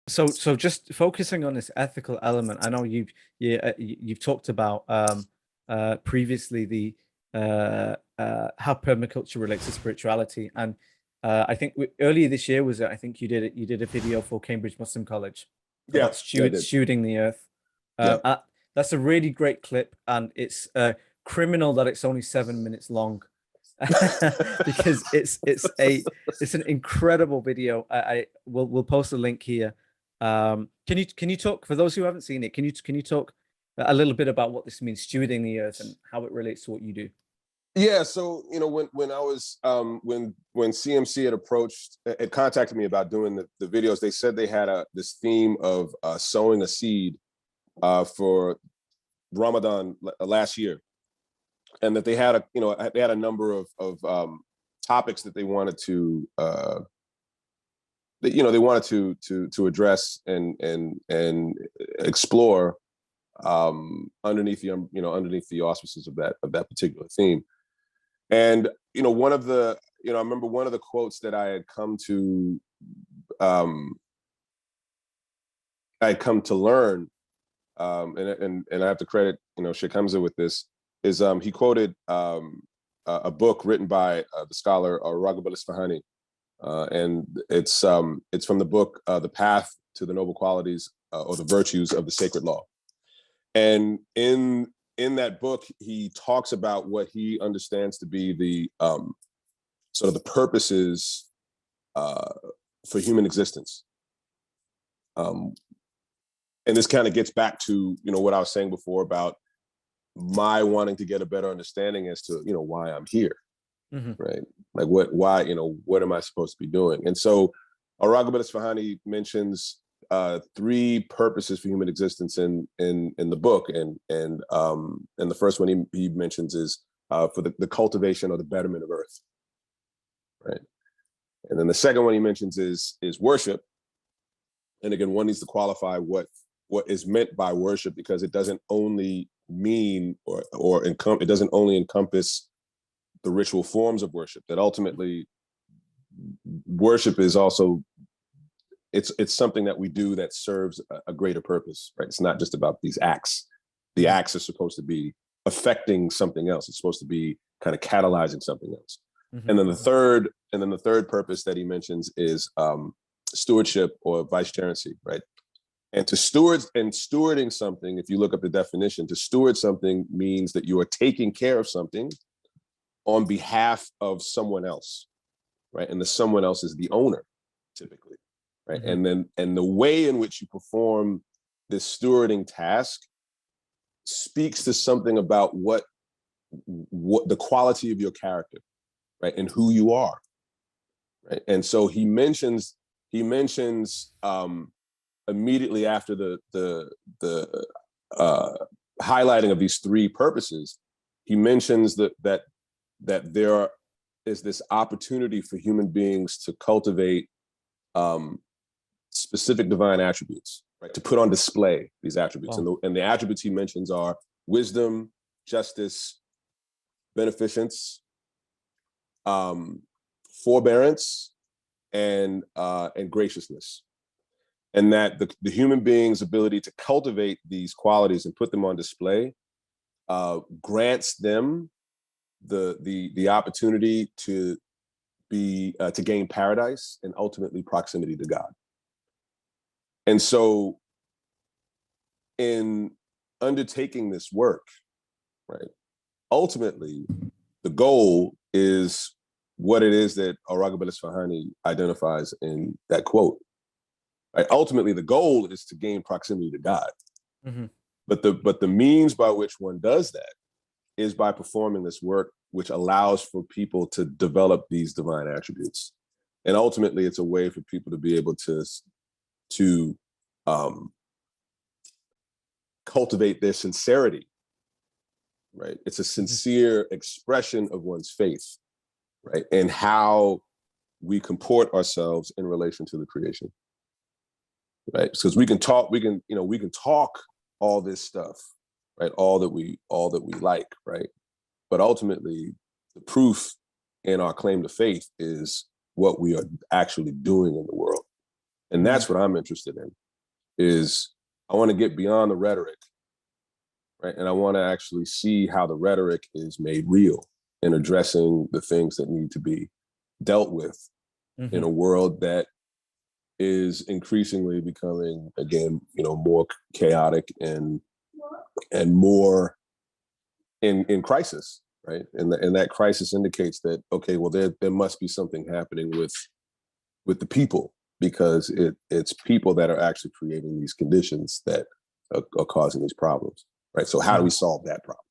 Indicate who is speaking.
Speaker 1: So just focusing on this ethical element, I know you've talked about previously the how permaculture relates to spirituality, and I think earlier this year was it, I think you did a video for Cambridge Muslim College
Speaker 2: Yeah,
Speaker 1: about
Speaker 2: yeah, I did.
Speaker 1: stewarding the earth.
Speaker 2: Yeah.
Speaker 1: Um, uh, that's a really great clip, and it's criminal that it's only 7 minutes long because it's an incredible video. I we'll post a link here. Can you talk for those who haven't seen it? Can you talk a little bit about what this means, stewarding the earth, and how it relates to what you do?
Speaker 2: Yeah, so when I was when CMC had had contacted me about doing the videos, they said they had this theme of sowing a seed for Ramadan last year, and that they had a number of topics that they wanted to they wanted to address and explore underneath underneath the auspices of that particular theme. And I remember one of the quotes that um, I had come to learn, and I have to credit Sheikh Hamza with this, is he quoted a book written by the scholar Raghib al-Isfahani, and it's from the book The Path to the Noble Qualities or the Virtues of the Sacred Law. And in that book, he talks about what he understands to be the sort of the purposes for human existence. And this kind of gets back to what I was saying before about my wanting to get a better understanding as to why I'm here, right? Like what am I supposed to be doing? And so Raghib al-Isfahani mentions three purposes for human existence in the book, and the first one he mentions is for the cultivation or the betterment of earth, right? And then the second one he mentions is worship. And again, one needs to qualify what is meant by worship, because it doesn't only mean it doesn't only encompass the ritual forms of worship. That ultimately worship is also it's something that we do that serves a greater purpose, right? It's not just about these acts. The acts are supposed to be affecting something else. It's supposed to be kind of catalyzing something else. And then the third purpose that he mentions is stewardship or vicegerency, right? And stewarding something, if you look up the definition, to steward something means that you are taking care of something on behalf of someone else, right? And the someone else is the owner, typically, right? And the way in which you perform this stewarding task speaks to something about what the quality of your character, right, and who you are, right? And so he mentions immediately after the highlighting of these three purposes, he mentions that there is this opportunity for human beings to cultivate specific divine attributes, right? To put on display these attributes. Wow. And the attributes he mentions are wisdom, justice, beneficence, forbearance, and graciousness. And that the human being's ability to cultivate these qualities and put them on display grants them the opportunity to gain paradise and ultimately proximity to God. And so in undertaking this work, right, ultimately the goal is what it is that Raghib al-Isfahani identifies in that quote. Right? Ultimately, the goal is to gain proximity to God. But the means by which one does that is by performing this work, which allows for people to develop these divine attributes. And ultimately, it's a way for people to be able to cultivate their sincerity, right? It's a sincere expression of one's faith, right? And how we comport ourselves in relation to the creation, right? Because we can talk all this stuff, right? All that we like, right? But ultimately, the proof in our claim to faith is what we are actually doing in the world. And that's what I'm interested in, is I want to get beyond the rhetoric, right? And I want to actually see how the rhetoric is made real in addressing the things that need to be dealt with in a world that is increasingly becoming, again, more chaotic and more in crisis, right? And that crisis indicates that, okay, well, there must be something happening with the people, because it's people that are actually creating these conditions that are causing these problems, right? So how do we solve that problem?